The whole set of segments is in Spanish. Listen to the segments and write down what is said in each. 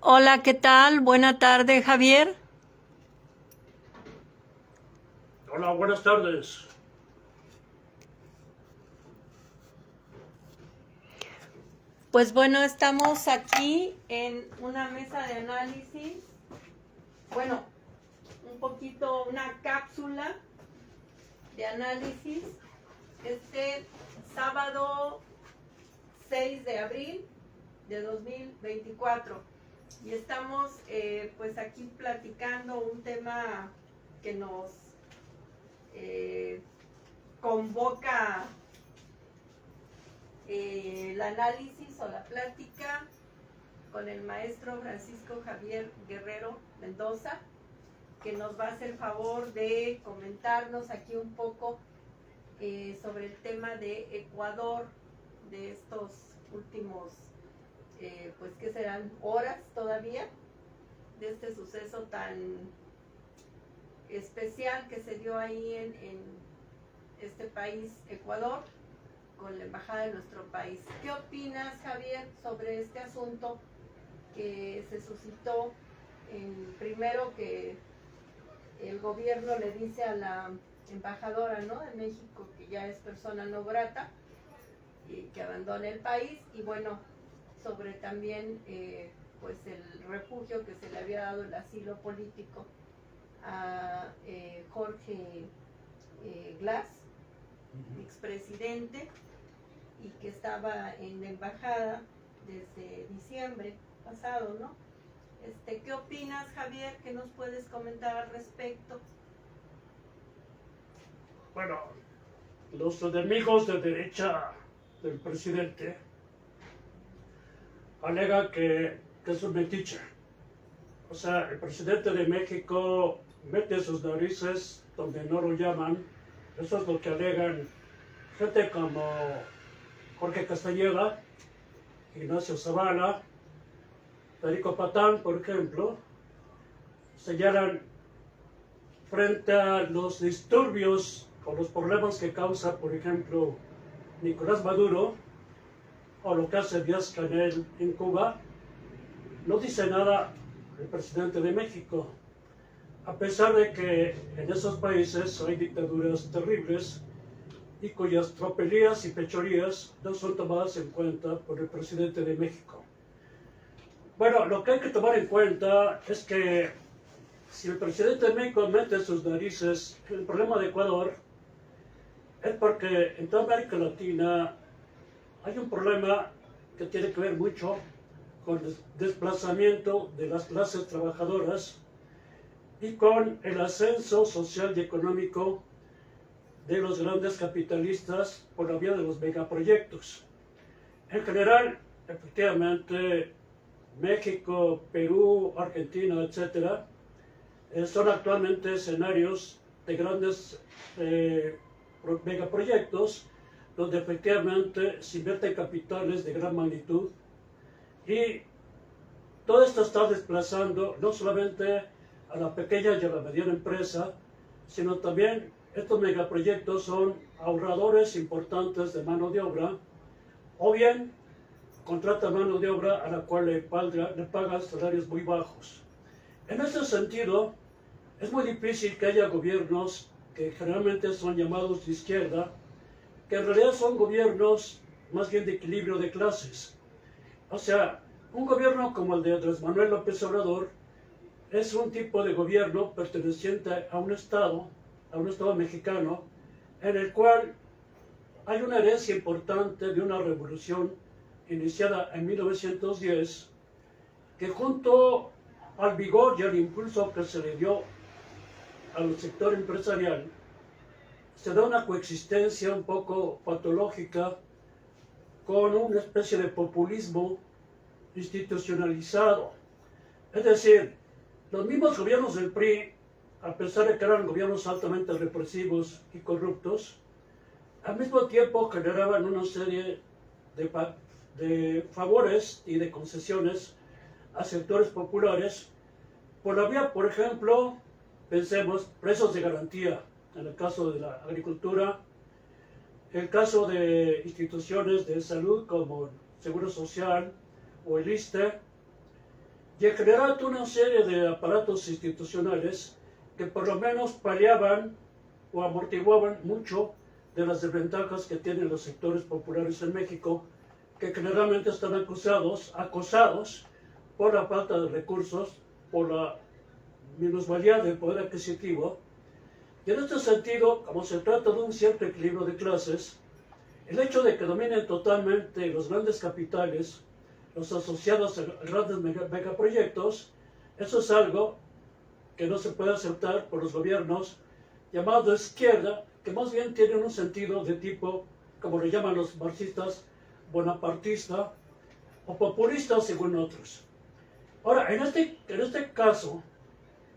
Hola, ¿qué tal? Buena tarde, Javier. Hola, buenas tardes. Pues bueno, estamos aquí en una mesa de análisis. Bueno, un poquito, una cápsula de análisis. Este sábado 6 de abril de 2024. Y estamos pues aquí platicando un tema que nos convoca el análisis o la plática con el maestro Francisco Javier Guerrero Mendoza, que nos va a hacer favor de comentarnos aquí un poco sobre el tema de Ecuador, de estos últimos, pues que serán horas todavía, de este suceso tan especial que se dio ahí en este país, Ecuador, con la embajada de nuestro país. ¿Qué opinas, Javier, sobre este asunto que se suscitó primero que el gobierno le dice a la embajadora, ¿no?, de México que ya es persona no grata y que abandone el país, y bueno, sobre también pues el refugio que se le había dado, el asilo político a Jorge Glass, expresidente, y que estaba en la embajada desde diciembre pasado, ¿no? ¿Qué opinas, Javier? ¿Qué nos puedes comentar al respecto? Bueno, los enemigos de derecha del presidente alegan que es un metiche. O sea, el presidente de México mete sus narices donde no lo llaman. Eso es lo que alegan gente como Jorge Castañeda, Ignacio Zavala, Federico Patán, por ejemplo. Señalan frente a los disturbios o los problemas que causa, por ejemplo, Nicolás Maduro o lo que hace Díaz-Canel en Cuba, no dice nada el presidente de México, a pesar de que en esos países hay dictaduras terribles y cuyas tropelías y fechorías no son tomadas en cuenta por el presidente de México. Bueno, lo que hay que tomar en cuenta es que si el presidente de México mete sus narices en el problema de Ecuador, es porque en toda América Latina hay un problema que tiene que ver mucho con el desplazamiento de las clases trabajadoras y con el ascenso social y económico de los grandes capitalistas por la vía de los megaproyectos. En general, efectivamente, México, Perú, Argentina, etcétera, son actualmente escenarios de grandes megaproyectos donde efectivamente se invierten capitales de gran magnitud, y todo esto está desplazando no solamente a la pequeña y a la mediana empresa, sino también estos megaproyectos son ahorradores importantes de mano de obra, o bien contratan mano de obra a la cual le pagan salarios muy bajos. En ese sentido, es muy difícil que haya gobiernos que generalmente son llamados de izquierda, que en realidad son gobiernos más bien de equilibrio de clases. O sea, un gobierno como el de Andrés Manuel López Obrador es un tipo de gobierno perteneciente a un estado mexicano, en el cual hay una herencia importante de una revolución iniciada en 1910, que junto al vigor y al impulso que se le dio al sector empresarial, se da una coexistencia un poco patológica con una especie de populismo institucionalizado. Es decir, los mismos gobiernos del PRI, a pesar de que eran gobiernos altamente represivos y corruptos, al mismo tiempo generaban una serie de favores y de concesiones a sectores populares por la vía, por ejemplo, pensemos, precios de garantía, en el caso de la agricultura, el caso de instituciones de salud como el Seguro Social o el ISSSTE, y en general una serie de aparatos institucionales que por lo menos paliaban o amortiguaban mucho de las desventajas que tienen los sectores populares en México, que generalmente están acosados por la falta de recursos, por la minusvalía del poder adquisitivo. Y en este sentido, como se trata de un cierto equilibrio de clases, el hecho de que dominen totalmente los grandes capitales, los asociados a grandes megaproyectos, eso es algo que no se puede aceptar por los gobiernos llamados de izquierda, que más bien tienen un sentido de tipo, como le llaman los marxistas, bonapartista o populista según otros. Ahora, en este caso,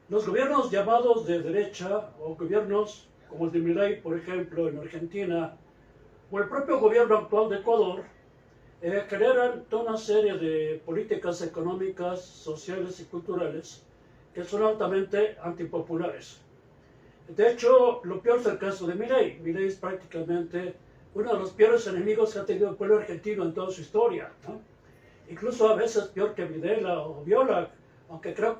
los gobiernos llamados de derecha o gobiernos como el de Milei, por ejemplo, en Argentina, o el propio gobierno actual de Ecuador, generan toda una serie de políticas económicas, sociales y culturales que son altamente antipopulares. De hecho, lo peor es el caso de Milei. Milei es prácticamente uno de los peores enemigos que ha tenido el pueblo argentino en toda su historia, ¿no? Incluso a veces peor que Videla o Viola, aunque creo,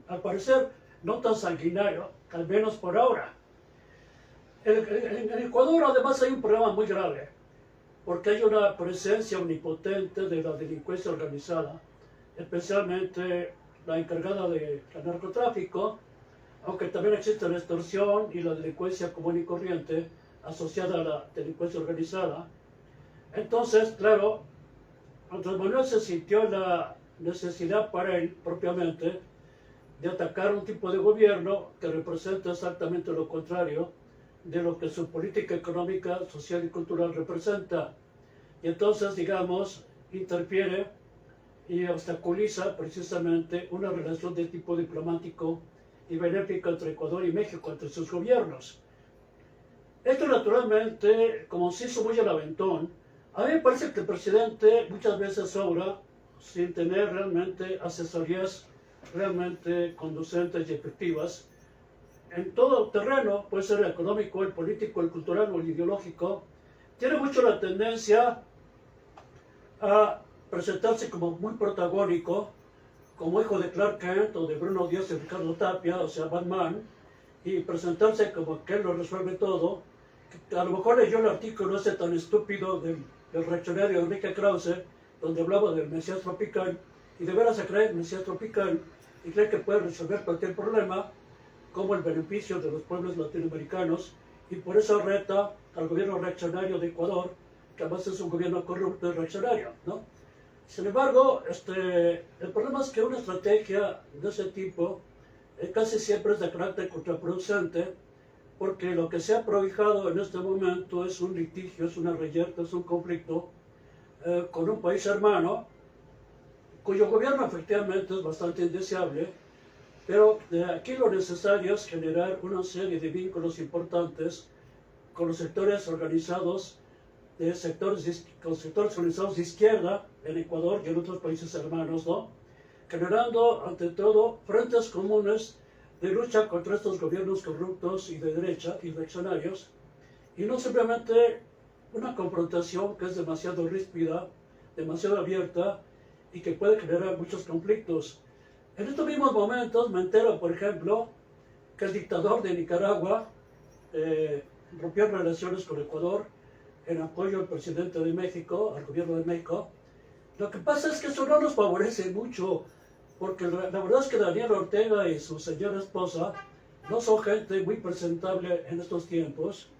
al parecer, no tan sanguinario, al menos por ahora. En Ecuador además hay un problema muy grave, porque hay una presencia omnipotente de la delincuencia organizada, especialmente la encargada del narcotráfico, aunque también existe la extorsión y la delincuencia común y corriente asociada a la delincuencia organizada. Entonces, claro, Andrés Manuel se sintió la necesidad para él propiamente de atacar un tipo de gobierno que representa exactamente lo contrario de lo que su política económica, social y cultural representa. Y entonces, digamos, interfiere y obstaculiza precisamente una relación de tipo diplomático y benéfica entre Ecuador y México, entre sus gobiernos. Esto naturalmente, como se hizo muy al aventón, a mí me parece que el presidente muchas veces obra sin tener realmente asesorías realmente conducentes y efectivas. En todo terreno, puede ser el económico, el político, el cultural o el ideológico, tiene mucho la tendencia a presentarse como muy protagónico, como hijo de Clark Kent o de Bruno Díaz y Ricardo Tapia, o sea, Batman, y presentarse como que él lo resuelve todo. A lo mejor leyó el artículo ese tan estúpido del reaccionario Enrique Krause, donde hablaba del Mesías tropical, y de veras se cree el Mesías tropical, y cree que puede resolver cualquier problema, como el beneficio de los pueblos latinoamericanos, y por eso reta al gobierno reaccionario de Ecuador, que además es un gobierno corrupto y reaccionario, ¿no? Sin embargo, el problema es que una estrategia de ese tipo casi siempre es de carácter contraproducente, porque lo que se ha prohijado en este momento es un litigio, es una reyerta, es un conflicto con un país hermano, cuyo gobierno efectivamente es bastante indeseable, pero aquí lo necesario es generar una serie de vínculos importantes con los sectores organizados, con sectores organizados de izquierda en Ecuador y en otros países hermanos, ¿no? Generando, ante todo, frentes comunes de lucha contra estos gobiernos corruptos y de derecha y reaccionarios, y no simplemente una confrontación que es demasiado ríspida, demasiado abierta y que puede generar muchos conflictos. En estos mismos momentos me entero, por ejemplo, que el dictador de Nicaragua rompió relaciones con Ecuador en apoyo al presidente de México, al gobierno de México. Lo que pasa es que eso no nos favorece mucho, porque la verdad es que Daniel Ortega y su señora esposa no son gente muy presentable en estos tiempos,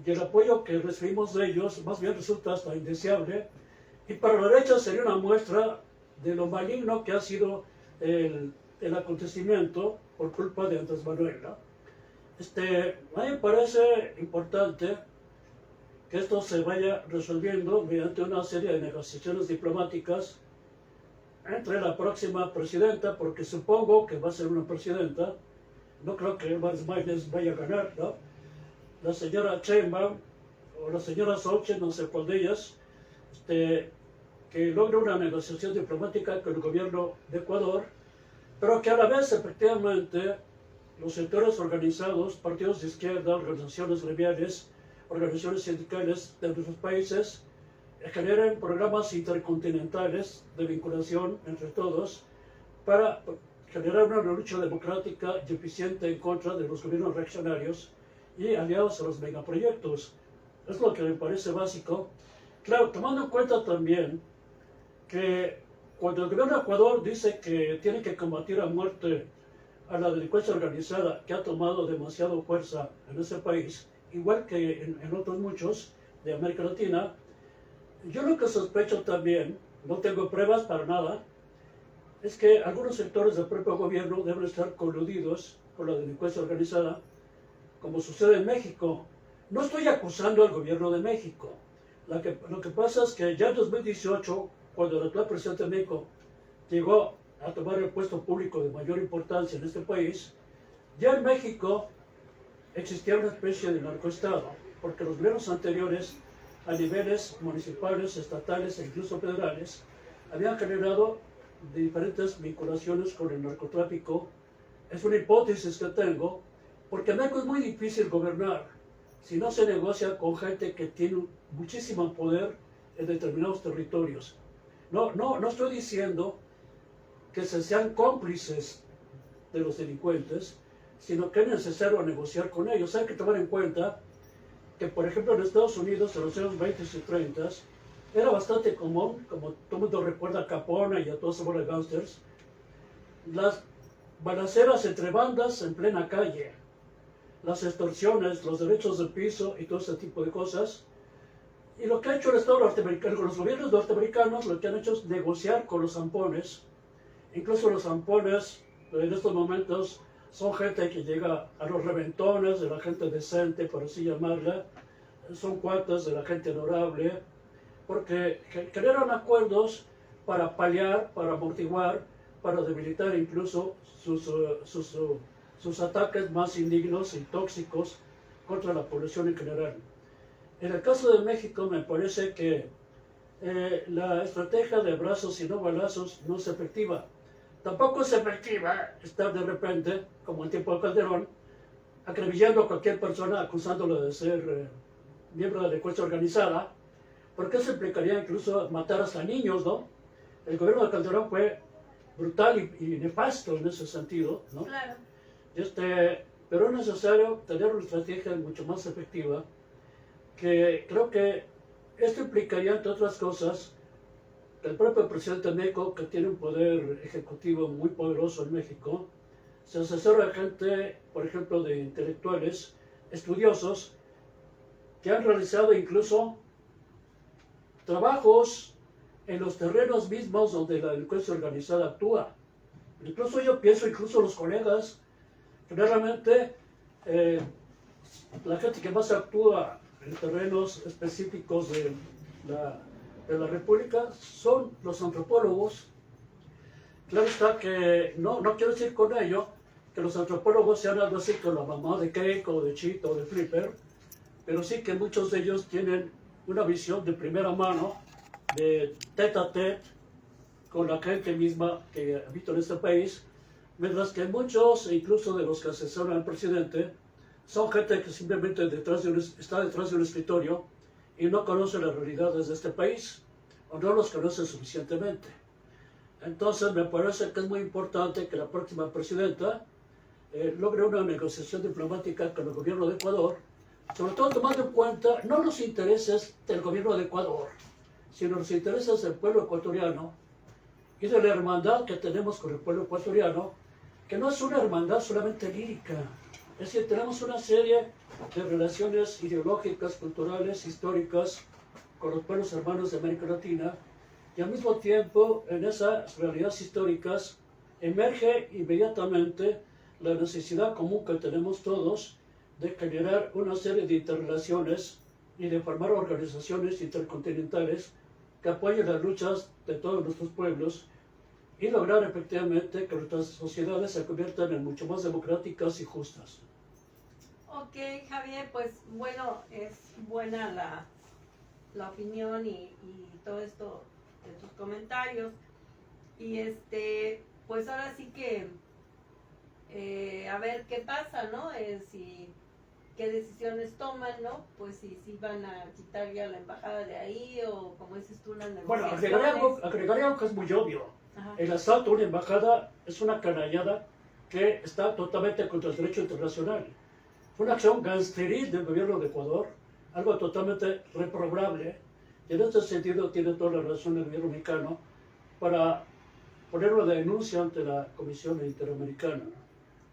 y el apoyo que recibimos de ellos más bien resulta hasta indeseable, y para la derecha sería una muestra de lo maligno que ha sido el acontecimiento por culpa de Andrés Manuel, ¿no? A mí me parece importante que esto se vaya resolviendo mediante una serie de negociaciones diplomáticas entre la próxima presidenta, porque supongo que va a ser una presidenta, no creo que Evans Maynes vaya a ganar, ¿no? La señora Sheinbaum o la señora Xochitl, no sé cuál de ellas, que logre una negociación diplomática con el gobierno de Ecuador, pero que a la vez efectivamente los sectores organizados, partidos de izquierda, organizaciones gremiales, organizaciones sindicales de nuestros países, generen programas intercontinentales de vinculación entre todos para generar una lucha democrática y eficiente en contra de los gobiernos reaccionarios y aliados a los megaproyectos. Es lo que me parece básico. Claro, tomando en cuenta también que cuando el gobierno de Ecuador dice que tiene que combatir a muerte a la delincuencia organizada que ha tomado demasiada fuerza en ese país, igual que en otros muchos de América Latina, yo lo que sospecho también, no tengo pruebas para nada, es que algunos sectores del propio gobierno deben estar coludidos con la delincuencia organizada, como sucede en México. No estoy acusando al gobierno de México. Lo que pasa es que ya en 2018, cuando el actual presidente de México llegó a tomar el puesto público de mayor importancia en este país, ya en México existía una especie de narcoestado, porque los gobiernos anteriores, a niveles municipales, estatales e incluso federales, habían generado diferentes vinculaciones con el narcotráfico. Es una hipótesis que tengo, porque en México es muy difícil gobernar si no se negocia con gente que tiene muchísimo poder en determinados territorios. No estoy diciendo que se sean cómplices de los delincuentes, sino que es necesario negociar con ellos. Hay que tomar en cuenta que, por ejemplo, en Estados Unidos, en los años 20 y 30, era bastante común, como todo el mundo recuerda a Capone y a todos esos de gángsters, las balaceras entre bandas en plena calle, las extorsiones, los derechos de piso y todo ese tipo de cosas. Y lo que ha hecho el Estado norteamericano, los gobiernos norteamericanos, lo que han hecho es negociar con los zampones. Incluso los zampones, en estos momentos, son gente que llega a los reventones de la gente decente, por así llamarla, son cuates de la gente honorable, porque crearon acuerdos para paliar, para amortiguar, para debilitar incluso sus ataques más indignos y tóxicos contra la población en general. En el caso de México me parece que la estrategia de abrazos y no balazos no es efectiva. Tampoco es efectiva estar de repente, como en tiempo de Calderón, acribillando a cualquier persona acusándolo de ser miembro de la delincuencia organizada, porque eso implicaría incluso matar hasta niños, ¿no? El gobierno de Calderón fue brutal y nefasto en ese sentido, ¿no? Claro. Pero es necesario tener una estrategia mucho más efectiva, que creo que esto implicaría, entre otras cosas, el propio presidente de México, que tiene un poder ejecutivo muy poderoso en México, se asesora de gente, por ejemplo, de intelectuales, estudiosos, que han realizado incluso trabajos en los terrenos mismos donde la delincuencia organizada actúa. Incluso yo pienso, incluso los colegas, generalmente la gente que más actúa en terrenos específicos de la República son los antropólogos. Claro está que no quiero decir con ello que los antropólogos sean algo así como la mamá de Keiko, de Chito, de Flipper, pero sí que muchos de ellos tienen una visión de primera mano, de tete a tete, con la gente misma que habita en este país, mientras que muchos, incluso de los que asesoran al presidente, son gente que simplemente está detrás de un escritorio y no conoce las realidades de este país, o no los conoce suficientemente. Entonces me parece que es muy importante que la próxima presidenta logre una negociación diplomática con el gobierno de Ecuador, sobre todo tomando en cuenta no los intereses del gobierno de Ecuador, sino los intereses del pueblo ecuatoriano y de la hermandad que tenemos con el pueblo ecuatoriano, que no es una hermandad solamente lírica. Es decir, tenemos una serie de relaciones ideológicas, culturales, históricas con los pueblos hermanos de América Latina, y al mismo tiempo en esas realidades históricas emerge inmediatamente la necesidad común que tenemos todos de generar una serie de interrelaciones y de formar organizaciones intercontinentales que apoyen las luchas de todos nuestros pueblos y lograr efectivamente que nuestras sociedades se conviertan en mucho más democráticas y justas. Ok, Javier, pues bueno, es buena la opinión y todo esto de tus comentarios. Y pues ahora sí que a ver qué pasa, ¿no? Qué decisiones toman, ¿no? Pues si van a quitar ya la embajada de ahí o como dices tú, las Bueno, negociaciones. agregaría algo que es muy obvio. Ajá. El asalto a una embajada es una canallada que está totalmente contra el derecho internacional. Fue una acción gangsteril del gobierno de Ecuador, algo totalmente reprobable, y en este sentido tiene toda la razón el gobierno mexicano para poner una denuncia ante la Comisión Interamericana.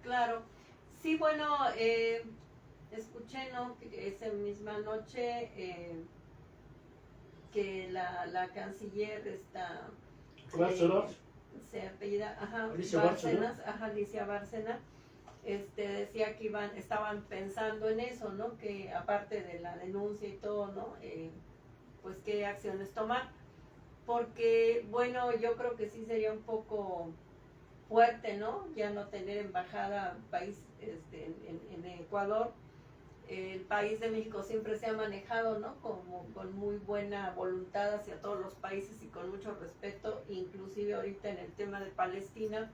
Claro. Sí, bueno, escuché, ¿no? Que esa misma noche que la canciller está... Bárcenas, se apellida, ajá, Alicia Bárcenas, ajá, Alicia Bárcenas, decía que estaban pensando en eso, ¿no? Que aparte de la denuncia y todo, ¿no? Pues qué acciones tomar. Porque, bueno, yo creo que sí sería un poco fuerte, ¿no? Ya no tener embajada país en Ecuador. El país de México siempre se ha manejado, ¿no? Como con muy buena voluntad hacia todos los países y con mucho respeto, inclusive ahorita en el tema de Palestina,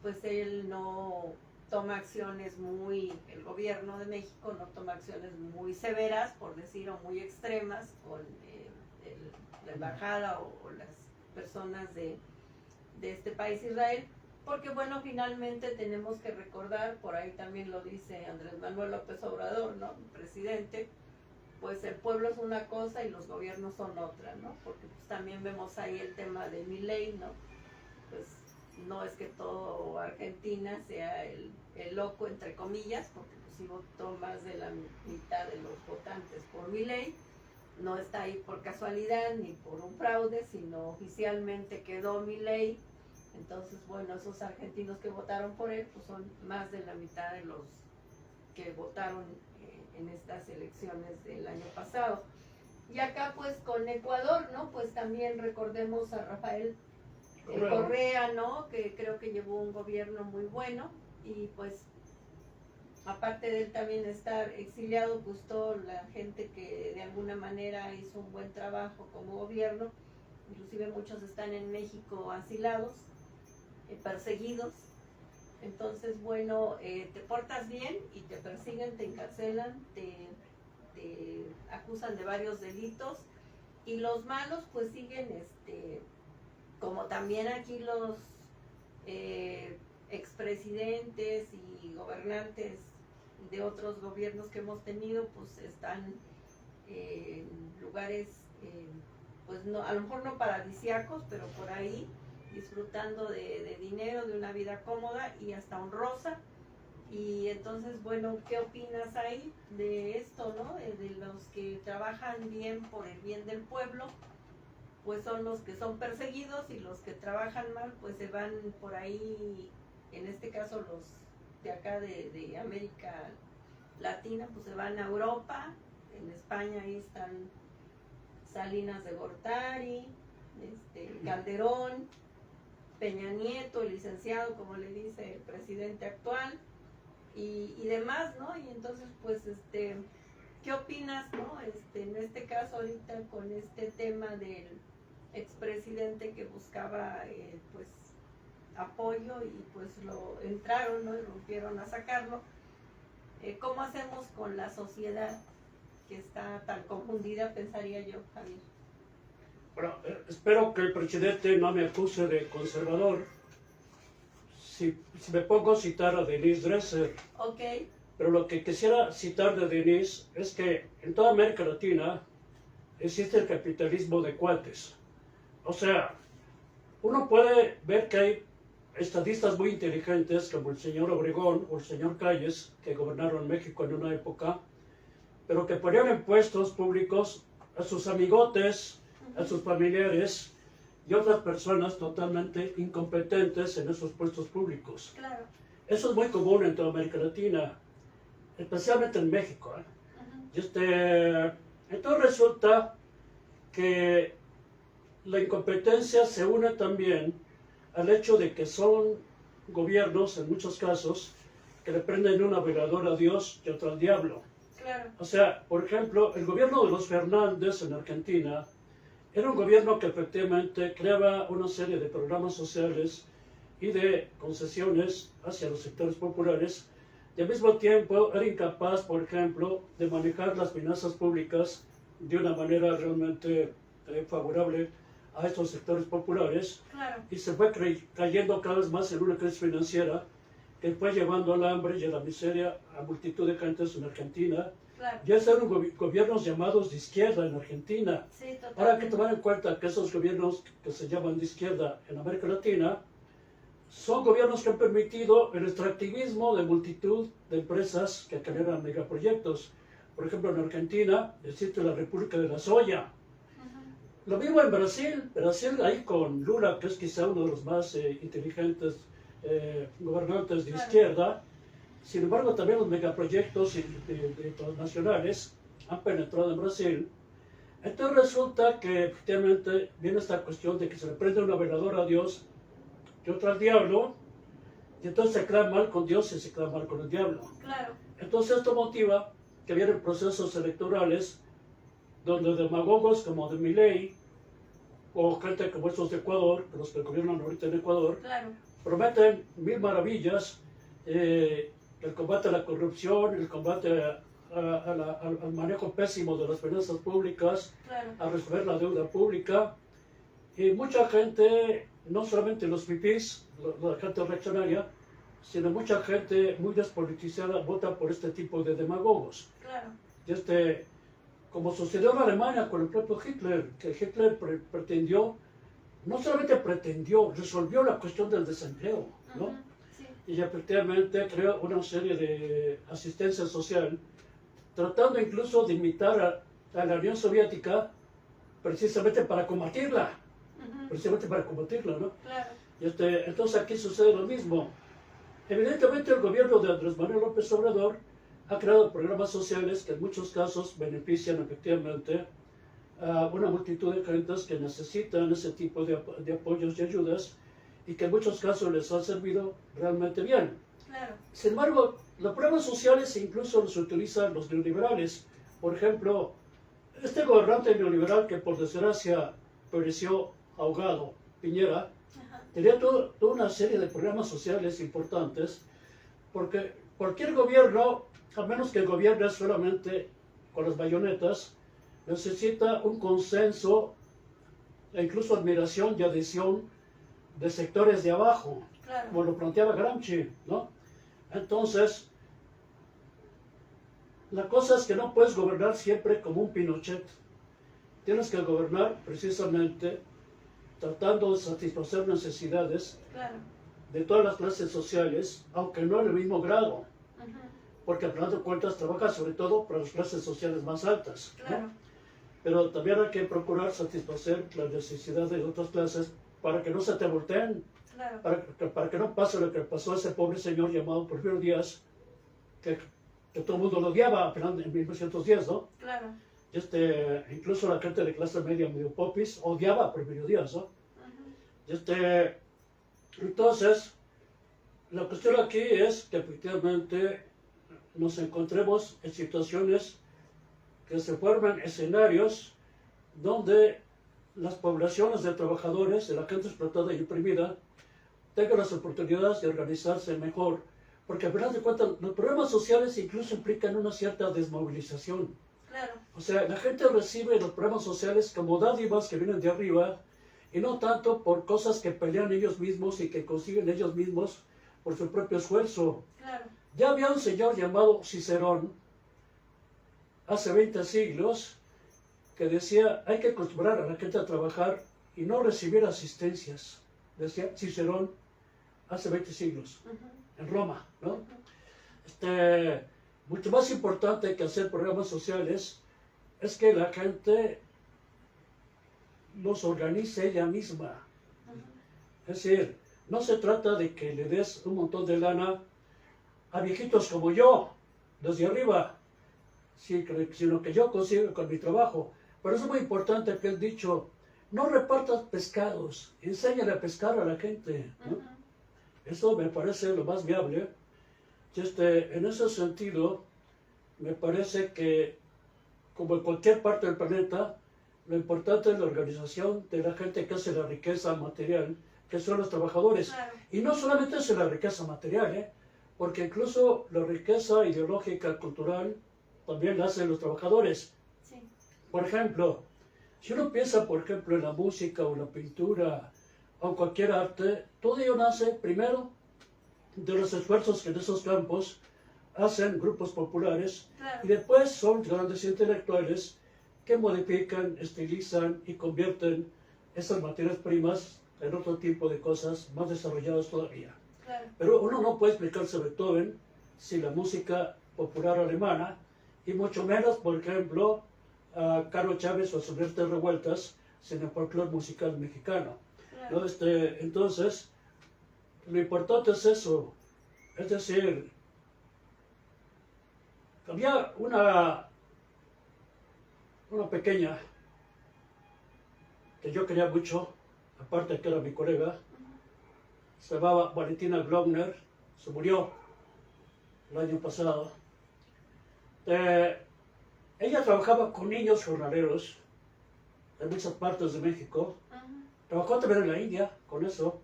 pues él no toma acciones el gobierno de México no toma acciones muy severas, por decir, o muy extremas con la embajada o las personas de este país Israel, porque bueno, finalmente tenemos que recordar, por ahí también lo dice Andrés Manuel López Obrador, ¿no? El presidente, pues el pueblo es una cosa y los gobiernos son otra, ¿no? Porque pues también vemos ahí el tema de Milei, ¿no? Pues no es que todo Argentina sea el loco, entre comillas, porque pues sí votó más de la mitad de los votantes por Milei, no está ahí por casualidad ni por un fraude, sino oficialmente quedó Milei. Entonces, bueno, esos argentinos que votaron por él, pues son más de la mitad de los que votaron en estas elecciones del año pasado. Y acá, pues, con Ecuador, ¿no? Pues también recordemos a Rafael Correa, ¿no? Que creo que llevó un gobierno muy bueno y pues aparte de él también estar exiliado, pues toda la gente que de alguna manera hizo un buen trabajo como gobierno, inclusive muchos están en México asilados, perseguidos. Entonces, bueno, te portas bien y te persiguen, te encarcelan, te acusan de varios delitos y los malos pues siguen, como también aquí los expresidentes y gobernantes de otros gobiernos que hemos tenido, pues están en lugares, pues no, a lo mejor no paradisíacos, pero por ahí disfrutando de dinero, de una vida cómoda y hasta honrosa. Y entonces, bueno, ¿qué opinas ahí de esto, no? De los que trabajan bien por el bien del pueblo, pues son los que son perseguidos y los que trabajan mal, pues se van por ahí, en este caso los de acá de América Latina, pues se van a Europa. En España ahí están Salinas de Gortari, Calderón, Peña Nieto, el licenciado, como le dice el presidente actual, y demás, ¿no? Y entonces, pues, ¿qué opinas, no? En este caso ahorita con este tema del expresidente que buscaba, pues, apoyo y pues lo entraron, ¿no? Y rompieron a sacarlo. ¿Cómo hacemos con la sociedad que está tan confundida, pensaría yo, Javier? Bueno, espero que el presidente no me acuse de conservador. Si me pongo a citar a Denise Dresser, Ok. pero lo que quisiera citar de Denise es que en toda América Latina existe el capitalismo de cuates. O sea, uno puede ver que hay estadistas muy inteligentes como el señor Obregón o el señor Calles, que gobernaron México en una época, pero que ponían en puestos públicos a sus amigotes, a sus familiares y otras personas totalmente incompetentes en esos puestos públicos. Claro. Eso es muy común en toda América Latina, especialmente en México. Y entonces resulta que la incompetencia se une también al hecho de que son gobiernos, en muchos casos, que le prenden una veladora a Dios y otra al diablo. Claro. O sea, por ejemplo, el gobierno de los Fernández en Argentina era un gobierno que efectivamente creaba una serie de programas sociales y de concesiones hacia los sectores populares, y al mismo tiempo era incapaz, por ejemplo, de manejar las finanzas públicas de una manera realmente favorable a estos sectores populares Claro. y se fue cayendo cada vez más en una crisis financiera que fue llevando al hambre y a la miseria a multitud de gentes en Argentina. Claro. Ya eran gobiernos llamados de izquierda en Argentina. Sí, totalmente. Ahora hay que tomar en cuenta que esos gobiernos que se llaman de izquierda en América Latina son gobiernos que han permitido el extractivismo de multitud de empresas que generan megaproyectos. Por ejemplo, en Argentina existe la República de la Soya. Lo mismo en Brasil. Brasil ahí con Lula, que es quizá uno de los más inteligentes gobernantes de Claro. izquierda. Sin embargo, también los megaproyectos transnacionales han penetrado en Brasil. Entonces resulta que efectivamente viene esta cuestión de que se le prende una veladora a Dios y otra al diablo, y entonces se queda mal con Dios y se queda mal con el diablo. Claro. Entonces esto motiva que vienen procesos electorales donde demagogos como de Milei o gente como estos de Ecuador, los que gobiernan ahorita en Ecuador, Claro. prometen mil maravillas, el combate a la corrupción, el combate al manejo pésimo de las finanzas públicas, Claro. a resolver la deuda pública, y mucha gente, no solamente los pipís, la gente reaccionaria, sino mucha gente muy despolitizada vota por este tipo de demagogos. Claro. Y como sucedió en Alemania con el propio Hitler, que Hitler pretendió, no solamente pretendió, resolvió la cuestión del desempleo, ¿no? Ujú, sí. Y efectivamente creó una serie de asistencia social, tratando incluso de imitar a la Unión Soviética precisamente para combatirla, ¿no? Claro. Y entonces aquí sucede lo mismo. Evidentemente el gobierno de Andrés Manuel López Obrador ha creado programas sociales que en muchos casos benefician efectivamente a una multitud de gentes que necesitan ese tipo de apoyos y ayudas y que en muchos casos les han servido realmente bien. Claro. Sin embargo, los programas sociales incluso los utilizan los neoliberales. Por ejemplo, este gobernante neoliberal que por desgracia pereció ahogado, Piñera, Ajá. tenía toda una serie de programas sociales importantes, porque cualquier gobierno, a menos que gobierne solamente con las bayonetas, necesita un consenso e incluso admiración y adhesión de sectores de abajo, Claro. como lo planteaba Gramsci, ¿no? Entonces, la cosa es que no puedes gobernar siempre como un Pinochet. Tienes que gobernar precisamente tratando de satisfacer necesidades Claro. de todas las clases sociales, aunque no en el mismo grado, Ujú, porque al final de cuentas trabaja sobre todo para las clases sociales más altas, ¿no? claro. Pero también hay que procurar satisfacer las necesidades de otras clases para que no se te volteen, Claro. para que no pase lo que pasó a ese pobre señor llamado Porfirio Díaz, que todo el mundo lo odiaba a final de 1910, ¿no? Claro. Y incluso la gente de clase media medio popis odiaba a Porfirio Díaz, ¿no? Ujú, Y entonces, la cuestión aquí es que efectivamente nos encontremos en situaciones que se forman escenarios donde las poblaciones de trabajadores, de la gente explotada y oprimida, tengan las oportunidades de organizarse mejor, porque al final de cuentas los problemas sociales incluso implican una cierta desmovilización. Claro. O sea, la gente recibe los problemas sociales como dádivas que vienen de arriba y no tanto por cosas que pelean ellos mismos y que consiguen ellos mismos por su propio esfuerzo. Claro. Ya había un señor llamado Cicerón hace 20 siglos que decía hay que acostumbrar a la gente a trabajar y no recibir asistencias. Decía Cicerón hace 20 siglos Ujú, en Roma, ¿no? ujú, Mucho más importante que hacer programas sociales es que la gente los organice ella misma. ujú. Es decir, no se trata de que le des un montón de lana a viejitos como yo, desde arriba, sino que yo consigo con mi trabajo. Por eso es muy importante que el dicho, no repartas pescados, enséñale a pescar a la gente, ¿no? Ujú, Eso me parece lo más viable. Y en ese sentido, me parece que, como en cualquier parte del planeta, lo importante es la organización de la gente que hace la riqueza material, que son los trabajadores. Claro. Y no solamente es la riqueza material, porque incluso la riqueza ideológica, cultural, también la hacen los trabajadores. Sí. Por ejemplo, Si uno piensa, por ejemplo, en la música o la pintura o en cualquier arte, todo ello nace primero de los esfuerzos que en esos campos hacen grupos populares Claro. y después son grandes intelectuales que modifican, estilizan y convierten esas materias primas en otro tipo de cosas más desarrolladas todavía. Claro. Pero uno no puede explicarse Beethoven sin la música popular alemana y mucho menos, por ejemplo, a Carlos Chávez o a sus Grandes Revueltas sin el folclore musical mexicano. Claro. ¿No? Entonces, lo importante es eso, es decir, había una pequeña que yo quería mucho, aparte que era mi colega, se llamaba Valentina Glogner, se murió el año pasado. Ella trabajaba con niños jornaleros en muchas partes de México, trabajó también en la India con eso,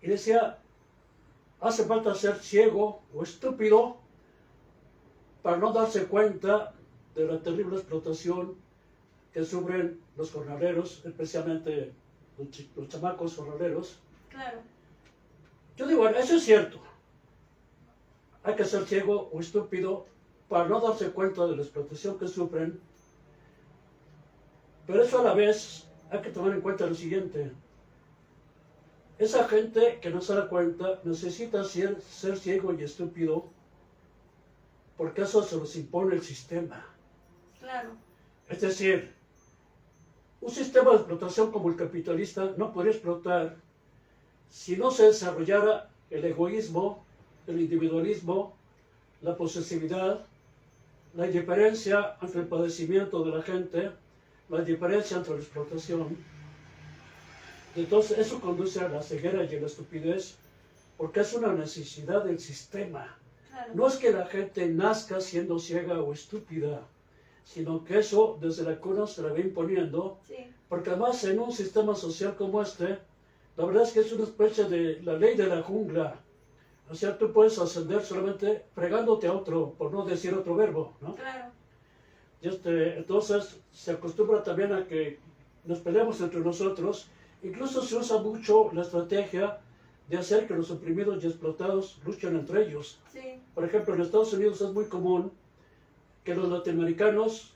y decía, hace falta ser ciego o estúpido para no darse cuenta de la terrible explotación que sufren los jornaleros, especialmente los chamacos jornaleros. Claro. Yo digo, bueno, eso es cierto. Hay que ser ciego o estúpido para no darse cuenta de la explotación que sufren. Pero eso a la vez hay que tomar en cuenta lo siguiente. Esa gente que no se da cuenta necesita ser ciego y estúpido porque eso se los impone el sistema. Claro. Es decir, un sistema de explotación como el capitalista no podría explotar si no se desarrollara el egoísmo, el individualismo, la posesividad, la indiferencia ante el padecimiento de la gente, la indiferencia ante la explotación. Entonces eso conduce a la ceguera y a la estupidez porque es una necesidad del sistema. Claro. No es que la gente nazca siendo ciega o estúpida, sino que eso desde la cuna se la va imponiendo, Sí. porque además en un sistema social como este, la verdad es que es una especie de la ley de la jungla. O sea, tú puedes ascender solamente fregándote a otro, por no decir otro verbo, ¿no? Claro. Y entonces se acostumbra también a que nos peleamos entre nosotros. Incluso se usa mucho la estrategia de hacer que los oprimidos y explotados luchen entre ellos. Sí. Por ejemplo, en Estados Unidos es muy común que los latinoamericanos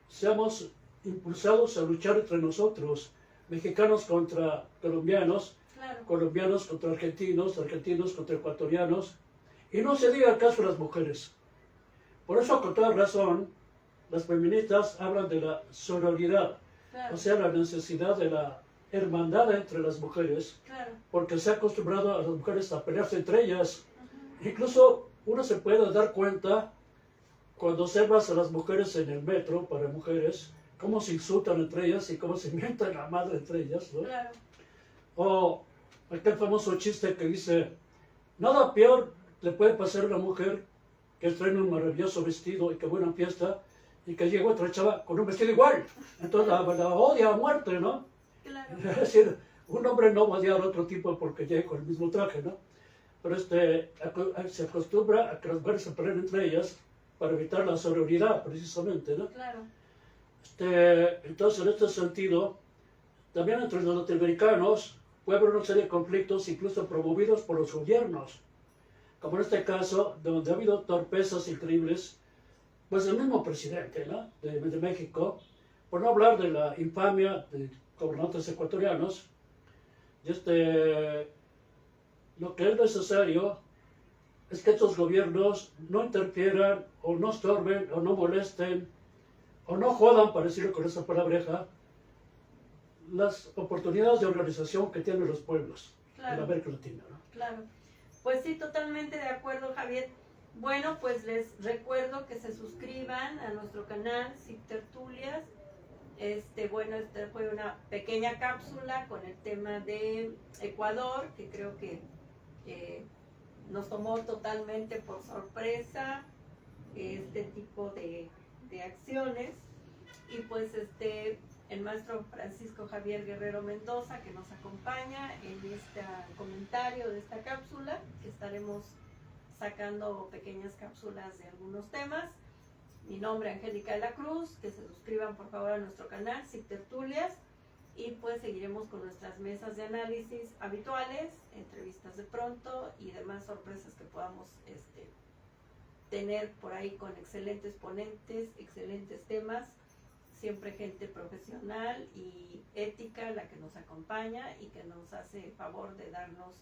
seamos impulsados a luchar entre nosotros, mexicanos contra colombianos, Claro. colombianos contra argentinos, argentinos contra ecuatorianos, y no se diga el caso de las mujeres. Por eso, con toda razón, las feministas hablan de la sororidad, Claro. o sea, la necesidad de la hermandad entre las mujeres, Claro. porque se ha acostumbrado a las mujeres a pelearse entre ellas. Incluso uno se puede dar cuenta cuando observas a las mujeres en el metro para mujeres, cómo se insultan entre ellas y cómo se mientan la madre entre ellas, ¿no? Claro. O aquel famoso chiste que dice, nada peor le puede pasar a una mujer que estrena un maravilloso vestido y que va a una fiesta y que llega otra chava con un vestido igual. Entonces la odia a muerte, ¿no? Claro. Es decir, un hombre no va a odiar a otro tipo porque llegue con el mismo traje, ¿no? Pero se acostumbra a que las mujeres se peleen entre ellas para evitar la sororidad, precisamente, ¿no? Claro. Entonces, en este sentido, también entre los latinoamericanos puede haber una serie de conflictos, incluso promovidos por los gobiernos, como en este caso, donde ha habido torpezas increíbles, pues el mismo presidente, ¿no? de México, por no hablar de la infamia de gobernantes ecuatorianos, y lo que es necesario es que estos gobiernos no interfieran o no estorben o no molesten o no jodan, para decirlo con esa palabreja, las oportunidades de organización que tienen los pueblos de Claro. la América Latina, ¿no? Claro. Pues sí, totalmente de acuerdo, Javier. Bueno, pues les recuerdo que se suscriban a nuestro canal SIC Tertulias. Bueno, esta fue una pequeña cápsula con el tema de Ecuador, que creo que nos tomó totalmente por sorpresa este tipo de acciones. Y pues el maestro Francisco Javier Guerrero Mendoza, que nos acompaña en este comentario de esta cápsula, que estaremos sacando pequeñas cápsulas de algunos temas. Mi nombre es Angélica de la Cruz, que se suscriban por favor a nuestro canal SIC Tertulias y pues seguiremos con nuestras mesas de análisis habituales, entrevistas de pronto y demás sorpresas que podamos tener por ahí con excelentes ponentes, excelentes temas, siempre gente profesional y ética la que nos acompaña y que nos hace favor de darnos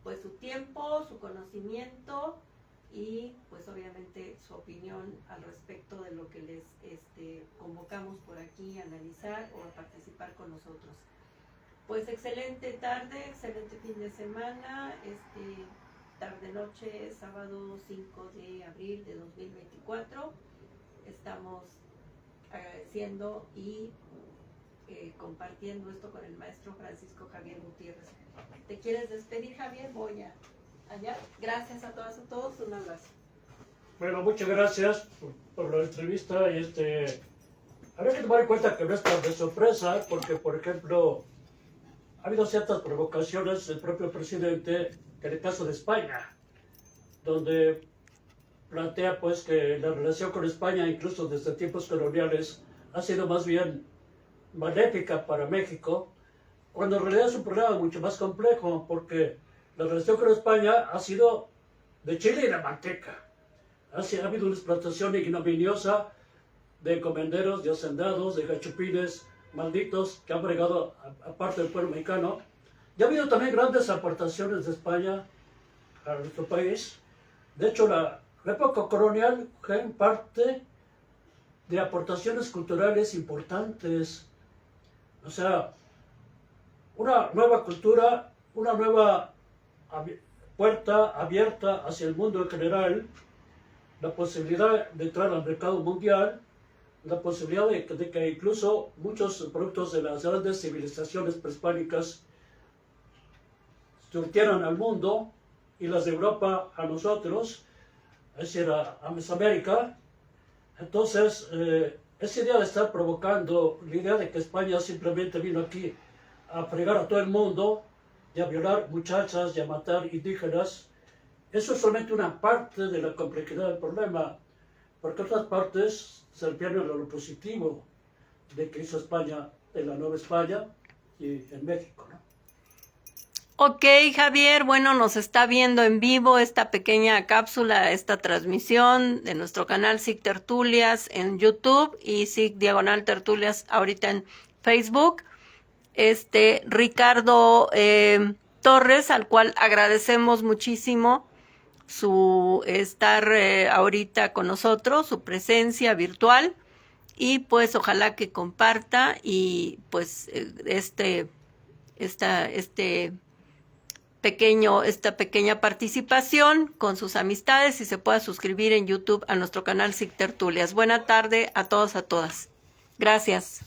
pues su tiempo, su conocimiento y pues obviamente su opinión al respecto de lo que les convocamos por aquí a analizar o a participar con nosotros. Pues excelente tarde, excelente fin de semana, tarde-noche, sábado 5 de abril de 2024. Estamos agradeciendo y compartiendo esto con el maestro Francisco Javier Gutiérrez. ¿Te quieres despedir, Javier? Voy allá. Gracias a todas y a todos, un abrazo. Bueno, muchas gracias por la entrevista. Habría que tomar en cuenta que no es tan de sorpresa, porque, por ejemplo, ha habido ciertas provocaciones del propio presidente, en el caso de España, donde plantea pues que la relación con España, incluso desde tiempos coloniales, ha sido más bien maléfica para México, cuando en realidad es un problema mucho más complejo, porque la relación con España ha sido de chile y de manteca. Ha habido una explotación ignominiosa de encomenderos, de hacendados, de gachupines malditos que han bregado a parte del pueblo mexicano. Y ha habido también grandes aportaciones de España a nuestro país. De hecho, la época colonial fue en parte de aportaciones culturales importantes. O sea, una nueva cultura, una nueva puerta abierta hacia el mundo en general, la posibilidad de entrar al mercado mundial, la posibilidad de que incluso muchos productos de las grandes civilizaciones prehispánicas surtieran al mundo y las de Europa a nosotros, es decir, a Mesoamérica. Entonces, esa idea de estar provocando, la idea de que España simplemente vino aquí a fregar a todo el mundo y a violar muchachas y a matar indígenas, eso es solamente una parte de la complejidad del problema, porque otras partes se refieren a lo positivo de que hizo España en la Nueva España y en México, ¿no? Ok, Javier, bueno, nos está viendo en vivo esta pequeña cápsula, esta transmisión de nuestro canal SIC Tertulias en YouTube y SIC Diagonal Tertulias ahorita en Facebook. Ricardo Torres, al cual agradecemos muchísimo su estar ahorita con nosotros, su presencia virtual, y pues ojalá que comparta y pues esta pequeña participación con sus amistades y se pueda suscribir en YouTube a nuestro canal SIC Tertulias. Buena tarde a todos, a todas. Gracias.